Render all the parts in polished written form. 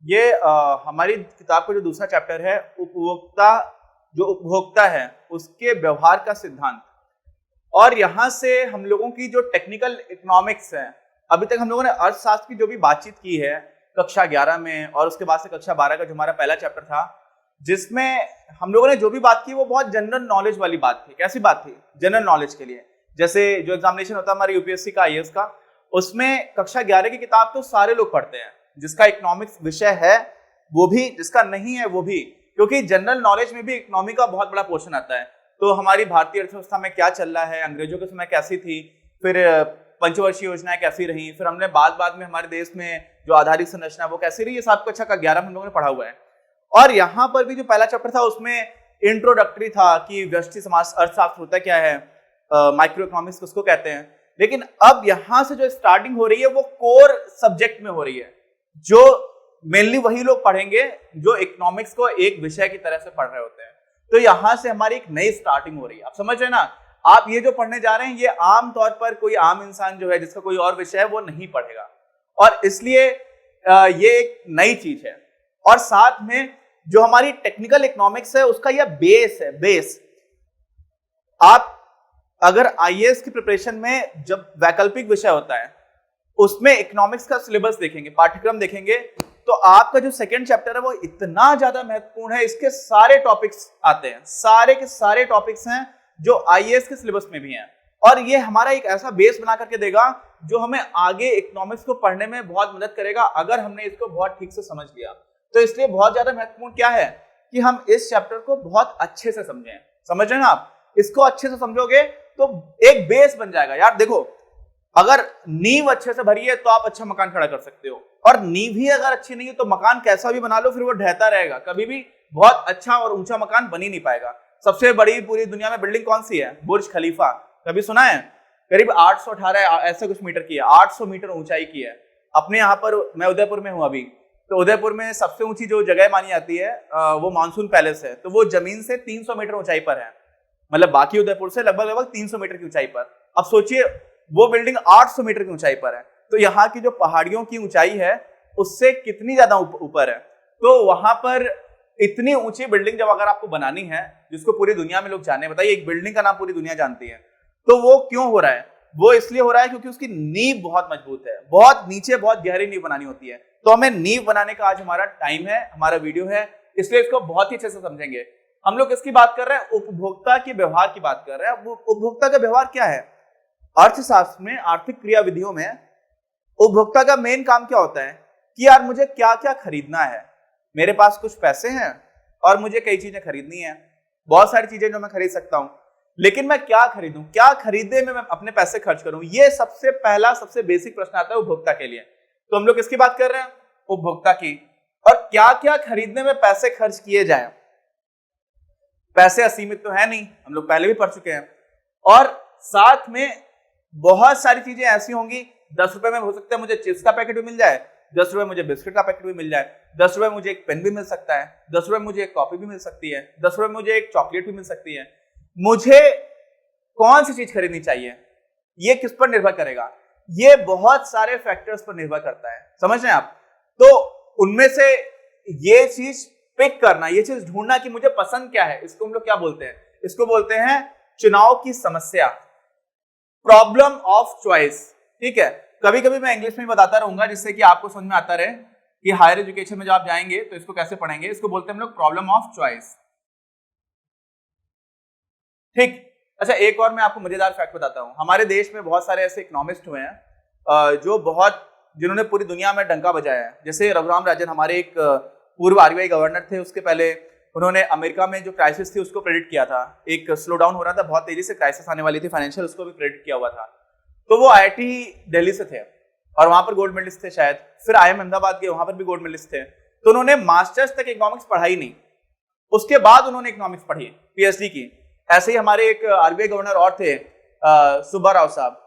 ये हमारी किताब का जो दूसरा चैप्टर है, उपभोक्ता है उसके व्यवहार का सिद्धांत। और यहाँ से हम लोगों की जो टेक्निकल इकोनॉमिक्स है, अभी तक हम लोगों ने अर्थशास्त्र की जो भी बातचीत की है कक्षा 11 में और उसके बाद से कक्षा 12 का जो हमारा पहला चैप्टर था, जिसमें हम लोगों ने जो भी बात की वो बहुत जनरल नॉलेज वाली बात थी। कैसी बात थी? जनरल नॉलेज के लिए। जैसे जो एग्जामिनेशन होता है हमारे यूपीएससी का, आईएएस का, उसमें कक्षा 11 की किताब तो सारे लोग पढ़ते हैं, जिसका इकोनॉमिक्स विषय है वो भी, जिसका नहीं है वो भी, क्योंकि जनरल नॉलेज में भी इकोनॉमी का बहुत बड़ा पोर्शन आता है। तो हमारी भारतीय अर्थव्यवस्था में क्या चल रहा है, अंग्रेजों के समय कैसी थी, फिर पंचवर्षीय योजनाएं कैसी रही, फिर हमने बाद में हमारे देश में जो आधारित संरचना वो कैसी रही, ये सब कक्षा का 11 हम लोगों ने पढ़ा हुआ है। और यहाँ पर भी जो पहला चैप्टर था उसमें इंट्रोडक्टरी था कि व्यष्टि समाज अर्थशास्त्र होता क्या है, माइक्रो इकोनॉमिक्स उसको कहते हैं। लेकिन अब यहाँ से जो स्टार्टिंग हो रही है वो कोर सब्जेक्ट में हो रही है, जो मेनली वही लोग पढ़ेंगे जो इकोनॉमिक्स को एक विषय की तरह से पढ़ रहे होते हैं। तो यहाँ से हमारी एक नई स्टार्टिंग हो रही है। आप समझ रहे हैं ना? आप ये जो पढ़ने जा रहे हैं ये आम तौर पर कोई आम इंसान जो है जिसका कोई और विषय है वो नहीं पढ़ेगा, और इसलिए ये एक नई चीज है। और साथ में जो हमारी टेक्निकल इकोनॉमिक्स है उसका यह बेस है। बेस आप अगर आईएएस की प्रिपरेशन में जब वैकल्पिक विषय होता है उसमें इकोनॉमिक्स का सिलेबस देखेंगे, पाठ्यक्रम देखेंगे, तो आपका जो सेकंड चैप्टर है वो इतना ज्यादा महत्वपूर्ण है। इसके सारे टॉपिक्स आते हैं, सारे के सारे टॉपिक्स हैं जो आईएएस के सिलेबस में भी हैं, और ये हमारा एक ऐसा बेस बना करके देगा जो हमें आगे इकोनॉमिक्स को पढ़ने में बहुत मदद करेगा अगर हमने इसको बहुत ठीक से समझ लिया। तो इसलिए बहुत ज्यादा महत्वपूर्ण क्या है कि हम इस चैप्टर को बहुत अच्छे से समझें। समझ रहे हैं ना आप? इसको अच्छे से समझोगे तो एक बेस बन जाएगा। यार देखो, अगर नींव अच्छे से भरी है तो आप अच्छा मकान खड़ा कर सकते हो, और नींव ही अगर अच्छी नहीं है तो मकान कैसा भी बना लो फिर वो ढहता रहेगा, कभी भी बहुत अच्छा और ऊंचा मकान बन ही नहीं पाएगा। सबसे बड़ी पूरी दुनिया में बिल्डिंग कौन सी है? बुर्ज खलीफा, कभी सुना है? करीब 818 ऐसा कुछ मीटर की है, 800 मीटर ऊंचाई की है। अपने यहाँ पर, मैं उदयपुर में हूँ अभी, तो उदयपुर में सबसे ऊंची जो जगह मानी जाती है वो मानसून पैलेस है, तो वो जमीन से 300 मीटर ऊंचाई पर है, मतलब बाकी उदयपुर से लगभग 300 मीटर की ऊंचाई पर। अब सोचिए वो बिल्डिंग 800 मीटर की ऊंचाई पर है, तो यहाँ की जो पहाड़ियों की ऊंचाई है उससे कितनी ज्यादा ऊपर है। तो वहां पर इतनी ऊंची बिल्डिंग जब अगर आपको बनानी है, जिसको पूरी दुनिया में लोग जाने, बताइए एक बिल्डिंग का नाम पूरी दुनिया जानती है, तो वो क्यों हो रहा है? वो इसलिए हो रहा है क्योंकि उसकी नींव बहुत मजबूत है, बहुत नीचे बहुत गहरी नींव बनानी होती है। तो हमें नींव बनाने का आज हमारा टाइम है, हमारा वीडियो है, इसलिए इसको बहुत ही अच्छे से समझेंगे। हम लोग किसकी बात कर रहे हैं? उपभोक्ता के व्यवहार की बात कर रहे हैं। उपभोक्ता का व्यवहार क्या है? अर्थशास्त्र में, आर्थिक क्रियाविधियों में उपभोक्ता का मेन काम क्या होता है कि यार मुझे क्या क्या खरीदना है, मेरे पास कुछ पैसे हैं और मुझे कई चीजें खरीदनी है, बहुत सारी चीजें जो मैं खरीद सकता हूं, लेकिन मैं क्या खरीदूं, क्या खरीदने में मैं अपने पैसे खर्च करूं, ये सबसे पहला सबसे बेसिक प्रश्न आता है उपभोक्ता के लिए। तो हम लोग किसकी बात कर रहे हैं? उपभोक्ता की। और क्या क्या खरीदने में पैसे खर्च किए जाए। पैसे असीमित तो है नहीं, हम लोग पहले भी पढ़ चुके हैं, और साथ में बहुत सारी चीजें ऐसी होंगी, 10 रुपए में हो सकता है मुझे चिप्स का पैकेट भी मिल जाए, 10 रुपए मुझे बिस्किट का पैकेट भी मिल जाए, 10 रुपए मुझे एक पेन भी मिल सकता है, 10 रुपए मुझे एक कॉपी भी मिल सकती है, 10 रुपए मुझे एक चॉकलेट भी मिल सकती है। मुझे कौन सी चीज खरीदनी चाहिए ये किस पर निर्भर करेगा? ये बहुत सारे फैक्टर्स पर निर्भर करता है। समझ रहे हैं आप? तो उनमें से ये चीज पिक करना, ये चीज ढूंढना कि मुझे पसंद क्या है, इसको हम लोग क्या बोलते हैं? इसको बोलते हैं चुनाव की समस्या, प्रॉब्लम ऑफ चॉइस। ठीक है, कभी कभी मैं इंग्लिश में बताता रहूंगा जिससे कि आपको समझ में आता रहे कि हायर एजुकेशन में जब आप जाएंगे तो इसको कैसे पढ़ेंगे। इसको बोलते हैं हम लोग प्रॉब्लम ऑफ चॉइस। ठीक, अच्छा एक और मैं आपको मजेदार फैक्ट बताता हूं। हमारे देश में बहुत सारे ऐसे इकोनॉमिस्ट हुए हैं जिन्होंने पूरी दुनिया में डंका बजाया है। जैसे रघुराम राजन, हमारे एक पूर्व आरबीआई गवर्नर थे, उसके पहले उन्होंने अमेरिका में जो क्राइसिस थी उसको प्रेडिक्ट किया था, एक स्लो डाउन हो रहा था, बहुत तेजी से क्राइसिस आने वाली थी फाइनेंशियल, उसको भी प्रेडिक्ट किया हुआ था। तो वो आईआईटी दिल्ली से थे और वहां पर गोल्ड मेडलिस्ट थे शायद, फिर आईआईएम अहमदाबाद गए, वहां पर भी गोल्ड मेडलिस्ट थे। तो उन्होंने मास्टर्स तक इकोनॉमिक्स पढ़ाई नहीं, उसके बाद उन्होंने इकोनॉमिक्स पढ़ी, पीएचडी की। ऐसे ही हमारे एक आरबीआई गवर्नर और थे, सुब्बा राव साहब।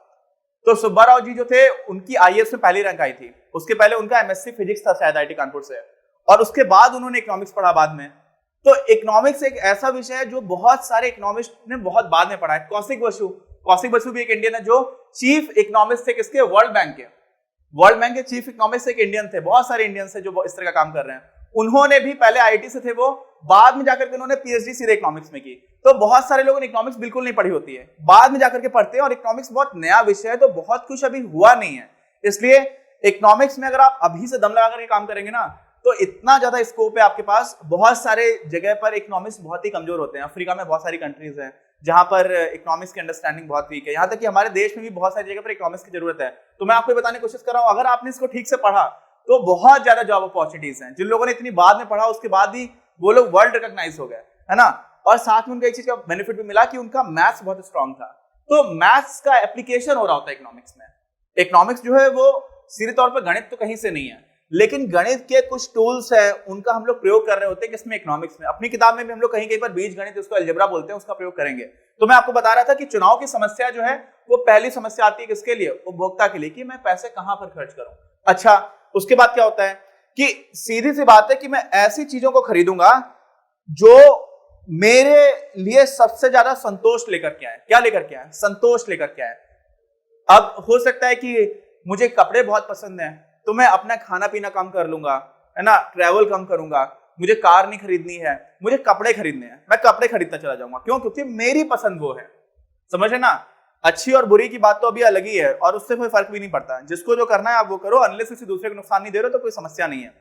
तो सुब्बा राव जी जो थे उनकी आईएएस में पहली रैंक आई थी, उसके पहले उनका एमएससी फिजिक्स था शायद आईआईटी कानपुर से, और उसके बाद उन्होंने इकोनॉमिक्स पढ़ा बाद में। तो इकोनॉमिक्स एक ऐसा विषय है जो बहुत सारे इकोनॉमिस्ट ने बहुत बाद में पढ़ा है। कौशिक बसु भी एक इंडियन है जो चीफ इकोनॉमिस्ट थे किसके? वर्ल्ड बैंक के। वर्ल्ड बैंक के चीफ इकोनॉमिस्ट एक इंडियन थे, बहुत सारे इंडियंस थे जो इस तरह का काम कर रहे हैं। उन्होंने भी पहले आईआईटी से थे, वो बाद में जाकर के उन्होंने पीएचडी सीधे इकोनॉमिक्स में की। तो बहुत सारे लोगों ने इकोनॉमिक्स बिल्कुल नहीं पढ़ी होती है, बाद में जाकर के पढ़ते हैं, और इकोनॉमिक्स बहुत नया विषय है, तो बहुत कुछ अभी हुआ नहीं है। इसलिए इकोनॉमिक्स में अगर आप अभी से दम लगा करके काम करेंगे ना, तो इतना ज्यादा स्कोप है आपके पास। बहुत सारे जगह पर इकोनॉमिक्स बहुत ही कमजोर होते हैं। अफ्रीका में बहुत सारी कंट्रीज हैं जहां पर इकोनॉमिक्स की अंडरस्टैंडिंग बहुत वीक है। यहां तक कि हमारे देश में भी बहुत सारी जगह पर इकोनॉमिक्स की जरूरत है। तो मैं आपको बताने की कोशिश कर रहा हूं, अगर आपने इसको ठीक से पढ़ा तो बहुत ज्यादा जॉब अपॉर्चुनिटीज हैं। जिन लोगों ने इतनी बाद में पढ़ा उसके बाद ही वो लोग वर्ल्ड रिकॉग्नाइज हो गए, है ना। और साथ में उनका एक चीज का बेनिफिट भी मिला कि उनका मैथ्स बहुत स्ट्रांग था। तो मैथ्स का एप्लीकेशन हो रहा होता है इकोनॉमिक्स में। इकोनॉमिक्स जो है वो सीधे तौर पर गणित तो कहीं से नहीं है, लेकिन गणित के कुछ टूल्स हैं, उनका हम लोग प्रयोग कर रहे होते हैं किसमें, इकोनॉमिक्स में। अपनी किताब में भी हम लोग कहीं कहीं पर बीज गणित, उसको अलजेब्रा बोलते हैं, उसका प्रयोग करेंगे। तो मैं आपको बता रहा था कि चुनाव की समस्या जो है वो पहली समस्या आती है किसके लिए, उपभोक्ता के लिए, कि मैं पैसे कहां पर खर्च करूं। अच्छा, उसके बाद क्या होता है कि सीधी सी बात है कि मैं ऐसी चीजों को खरीदूंगा जो मेरे लिए सबसे ज्यादा संतोष लेकर के आए। क्या लेकर के आए, संतोष लेकर के आए। अब हो सकता है कि मुझे कपड़े बहुत पसंद हैं, तो मैं अपना खाना पीना कम कर लूंगा, है ना, ट्रैवल कम करूंगा। मुझे कार नहीं खरीदनी है, मुझे कपड़े खरीदने हैं, मैं कपड़े खरीदता चला जाऊंगा। क्यों, क्योंकि मेरी पसंद वो है। समझ है ना। अच्छी और बुरी की बात तो अभी अलग ही है, और उससे कोई फर्क भी नहीं पड़ता। जिसको जो करना है आप वो करो, अनलेस किसी दूसरे को नुकसान नहीं दे रहे हो तो कोई समस्या नहीं है।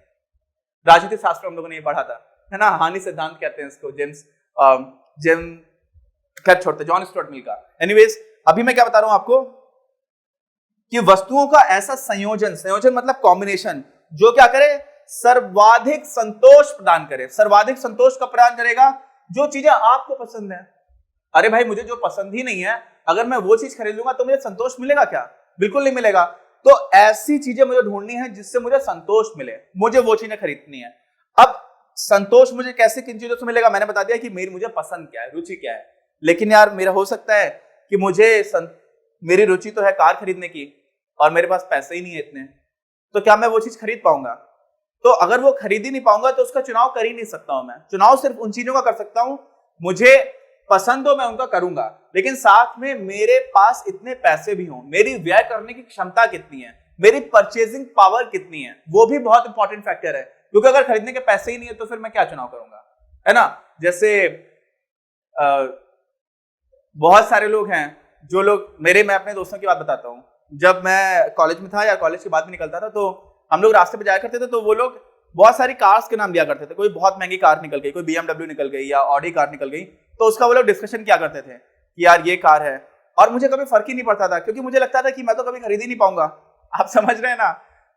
राजनीतिक शास्त्र हम लोगों ने ये पढ़ा था, है ना, हानि सिद्धांत कहते हैं इसको, खैर छोड़ते, जॉन स्टुअर्ट मिल का। एनीवेज, अभी मैं क्या बता रहा हूं आपको कि वस्तुओं का ऐसा संयोजन मतलब कॉम्बिनेशन, जो क्या करे, सर्वाधिक संतोष प्रदान करे। सर्वाधिक संतोष का प्रदान करेगा जो चीजें आपको पसंद है। अरे भाई, मुझे जो पसंद ही नहीं है, अगर मैं वो चीज खरीद लूंगा तो मुझे संतोष मिलेगा क्या, बिल्कुल नहीं मिलेगा। तो ऐसी चीजें मुझे ढूंढनी है जिससे मुझे संतोष मिले, मुझे वो चीजें खरीदनी है। अब संतोष मुझे कैसे, किन चीजों से मिलेगा, मैंने बता दिया कि मुझे पसंद क्या है, रुचि क्या है। लेकिन यार, मेरा हो सकता है कि मेरी रुचि तो है कार खरीदने की, और मेरे पास पैसे ही नहीं है इतने, तो क्या मैं वो चीज खरीद पाऊंगा। तो अगर वो खरीद ही नहीं पाऊंगा तो उसका चुनाव कर ही नहीं सकता हूं मैं। चुनाव सिर्फ उन चीजों का कर सकता हूं, मुझे पसंद हो मैं उनका करूंगा, लेकिन साथ में मेरे पास इतने पैसे भी हों, मेरी व्यय करने की क्षमता कितनी है, मेरी परचेजिंग पावर कितनी है, वो भी बहुत इंपॉर्टेंट फैक्टर है। क्योंकि अगर खरीदने के पैसे ही नहीं है तो फिर मैं क्या चुनाव करूंगा, है ना। जैसे बहुत सारे लोग हैं जो लोग मैं अपने दोस्तों की बात बताता हूं। जब मैं कॉलेज में था या कॉलेज के बाद में निकलता था, तो हम लोग रास्ते पे जाया करते थे, तो वो लोग बहुत सारी कार्स के नाम लिया करते थे। कोई बहुत महंगी कार निकल गई, कोई BMW निकल गई या ऑडी कार निकल गई, तो उसका वो लोग डिस्कशन किया करते थे कि यार ये कार है। और मुझे कभी फर्क ही नहीं पड़ता था, क्योंकि मुझे लगता था कि मैं तो कभी खरीद ही नहीं पाऊंगा। आप समझ रहे हैं ना।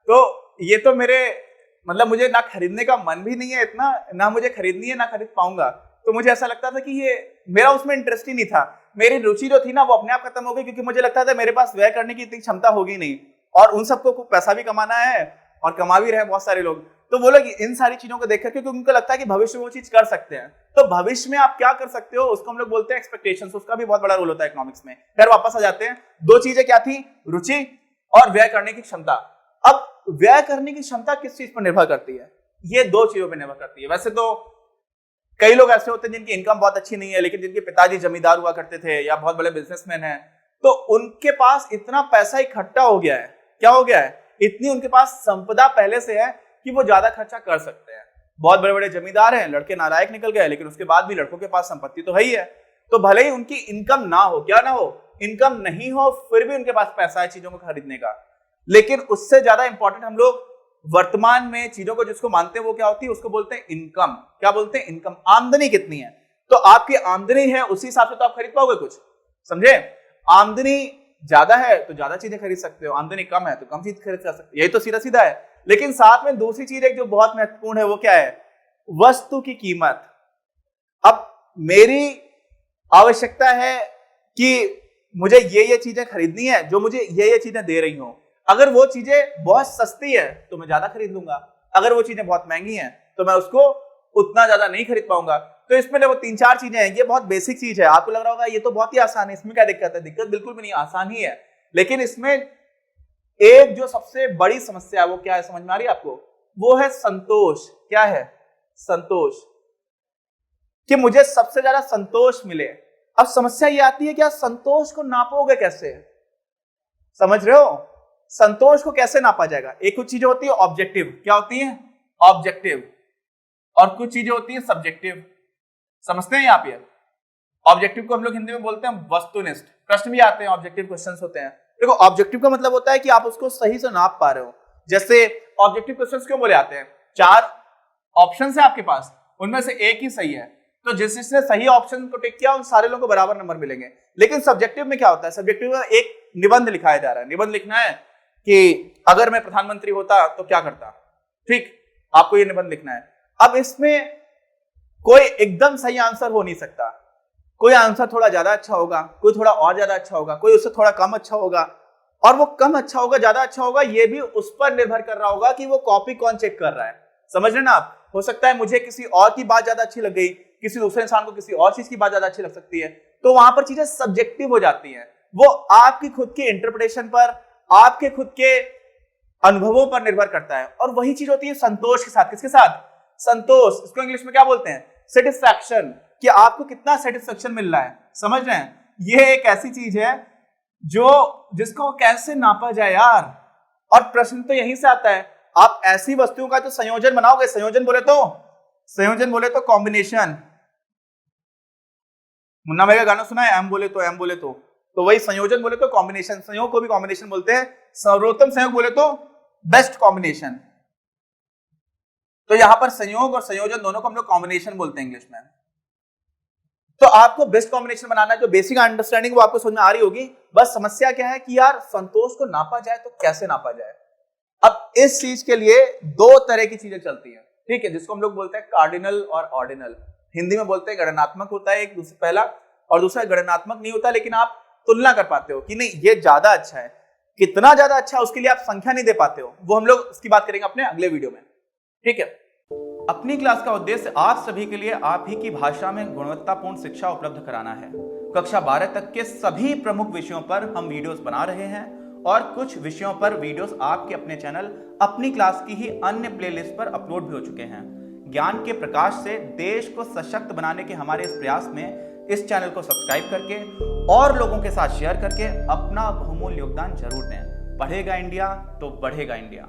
तो ये तो मतलब मुझे ना खरीदने का मन भी नहीं है इतना, ना मुझे खरीदनी है, ना खरीद पाऊंगा। तो मुझे ऐसा लगता था कि ये मेरा उसमें इंटरेस्ट ही नहीं था। मेरी रुचि जो थी ना वो अपने आप खत्म हो गई, क्योंकि मुझे लगता था मेरे पास व्यय करने की इतनी क्षमता होगी नहीं, और उन सबको पैसा भी कमाना है और कमा भी रहे बहुत सारे लोग। तो वो लोग इन सारी चीजों को देख करके, क्योंकि उनको लगता है कि भविष्य में वो चीज कर सकते हैं। तो भविष्य में आप क्या कर सकते हो उसको हम लोग बोलते हैं एक्सपेक्टेशंस। उसका भी बहुत बड़ा रोल होता है इकोनॉमिक्स में। फिर वापस आ जाते हैं, दो चीजें क्या थी, रुचि और व्यय करने की क्षमता। अब व्यय करने की क्षमता किस चीज पर निर्भर करती है, ये दो चीजों पर निर्भर करती है। वैसे तो कई लोग ऐसे होते हैं जिनकी इनकम बहुत अच्छी नहीं है, लेकिन जिनके पिताजी जमींदार हुआ करते थे या बहुत बड़े बिजनेसमैन हैं, तो उनके पास इतना पैसा इकट्ठा हो गया है। क्या हो गया है, इतनी उनके पास संपदा पहले से है कि वो ज्यादा खर्चा कर सकते हैं। बहुत बड़े बड़े जमींदार हैं, लड़के नालायक निकल गए, लेकिन उसके बाद भी लड़कों के पास संपत्ति तो है ही है। तो भले ही उनकी इनकम ना हो, क्या ना हो, इनकम नहीं हो, फिर भी उनके पास पैसा है चीजों को खरीदने का। लेकिन उससे ज्यादा इंपॉर्टेंट हम लोग वर्तमान में चीजों को जिसको मानते हैं वो क्या होती है, उसको बोलते हैं इनकम। क्या बोलते हैं, इनकम। आमदनी कितनी है, तो आपकी आमदनी है उसी हिसाब से तो आप खरीद पाओगे कुछ, समझे। आमदनी ज्यादा है तो ज्यादा चीजें खरीद सकते हो, आमदनी कम है तो कम चीज खरीद सकते हो, यही तो सीधा सीधा है। लेकिन साथ में दूसरी चीज एक जो बहुत महत्वपूर्ण है, वो क्या है, वस्तु की कीमत। अब मेरी आवश्यकता है कि मुझे ये चीजें खरीदनी है जो मुझे ये चीजें दे रही हो। अगर वो चीजें बहुत सस्ती है तो मैं ज्यादा खरीद लूंगा, अगर वो चीजें बहुत महंगी हैं तो मैं उसको उतना ज्यादा नहीं खरीद पाऊंगा। तो इसमें देखो 3-4 चीजें हैं, ये बहुत बेसिक चीज है। आपको लग रहा होगा ये तो बहुत ही आसान है, इसमें क्या दिक्कत है, दिक्कत बिल्कुल भी नहीं, आसान ही है। लेकिन इसमें एक जो सबसे बड़ी समस्या है वो क्या है, समझ में आ रही है आपको, वो है संतोष। क्या है, संतोष, कि मुझे सबसे ज्यादा संतोष मिले। अब समस्या ये आती है कि आप संतोष को नापोगे कैसे, समझ रहे हो। संतोष को कैसे नापा जाएगा? एक कुछ चीजें होती है ऑब्जेक्टिव, क्या होती है? ऑब्जेक्टिव। और कुछ चीजें होती है सब्जेक्टिव। समझते हैं आप? ये ऑब्जेक्टिव को हम लोग हिंदी में बोलते हैं वस्तुनिष्ठ। प्रश्न भी आते हैं, ऑब्जेक्टिव क्वेश्चंस होते हैं। देखो ऑब्जेक्टिव का मतलब होता है कि आप उसको सही से नाप पा रहे हो। जैसे ऑब्जेक्टिव क्वेश्चंस क्यों बोले आते हैं? 4 ऑप्शंस है आपके पास, उनमें से एक ही सही है, तो जिसने सही ऑप्शन को टिक किया उन सारे लोगों को बराबर नंबर मिलेंगे। लेकिन सब्जेक्टिव में क्या होता है? सब्जेक्टिव में एक निबंध लिखाया जा रहा है, निबंध लिखना है कि अगर मैं प्रधानमंत्री होता तो क्या करता। ठीक, आपको ये निबंध लिखना है। अब इसमें कोई एकदम सही आंसर हो नहीं सकता। कोई आंसर थोड़ा ज्यादा अच्छा होगा, कोई थोड़ा और ज्यादा अच्छा होगा, कोई उससे थोड़ा कम अच्छा होगा, और वो कम अच्छा होगा ज्यादा अच्छा होगा ये भी उस पर निर्भर कर रहा होगा कि वो कॉपी कौन चेक कर रहा है। समझ रहे ना आप? हो सकता है मुझे किसी और की बात ज्यादा अच्छी लग गई, किसी दूसरे इंसान को किसी और चीज की बात ज्यादा अच्छी लग सकती है, तो वहां पर चीजें सब्जेक्टिव हो जाती हैं। वो आपकी खुद की इंटरप्रिटेशन पर, आपके खुद के अनुभवों पर निर्भर करता है। और वही चीज होती है संतोष के साथ। किसके साथ? संतोष। इसको इंग्लिश में क्या बोलते हैं? सेटिस्फैक्शन, कि आपको कितना सेटिस्फैक्शन मिल रहा है। समझ रहे हैं? ये एक ऐसी चीज है जिसको कैसे नापा जाए यार। और प्रश्न तो यहीं से आता है, आप ऐसी वस्तुओं का जो संयोजन बनाओगे, संयोजन बोले तो कॉम्बिनेशन। मुन्ना भाई का गाना सुना है, एम बोले तो वही संयोजन बोले तो कॉम्बिनेशन। संयोग को भी कॉम्बिनेशन बोलते हैं। सर्वोत्तम संयोग बोले तो बेस्ट कॉम्बिनेशन। तो यहां पर संयोग और संयोजन दोनों को हम लोग कॉम्बिनेशन बोलते हैं इंग्लिश में। तो आपको बेस्ट कॉम्बिनेशन बनाना है, जो बेसिक अंडरस्टैंडिंग वो आपको समझ में आ रही होगी। बस समस्या क्या है कि यार संतोष को नापा जाए तो कैसे नापा जाए। अब इस चीज के लिए 2 तरह की चीजें चलती हैं, ठीक है, जिसको हम लोग बोलते हैं कार्डिनल और ऑर्डिनल। हिंदी में बोलते हैं गणनात्मक होता है एक, दूसरा पहला, और दूसरा गणनात्मक नहीं होता, लेकिन आप तुलना कर पाते हो कि नहीं ये ज्यादा अच्छा है। कितना ज्यादा अच्छा है उसके लिए आप संख्या नहीं दे पाते हो, वो हम लोग उसकी बात करेंगे अपने अगले वीडियो में, ठीक है। अपनी क्लास का उद्देश्य आप सभी के लिए आप ही की भाषा में गुणवत्तापूर्ण शिक्षा उपलब्ध कराना है। कक्षा 12 तक के सभी प्रमुख विषयों पर हम वीडियोस बना रहे हैं, और कुछ विषयों पर वीडियोस आपके अपने चैनल अपनी क्लास की ही अन्य प्लेलिस्ट पर अपलोड भी हो चुके हैं। ज्ञान के प्रकाश से देश को सशक्त बनाने के हमारे इस प्रयास में इस चैनल को सब्सक्राइब करके और लोगों के साथ शेयर करके अपना बहुमूल्य योगदान जरूर दें। पढ़ेगा इंडिया तो बढ़ेगा इंडिया।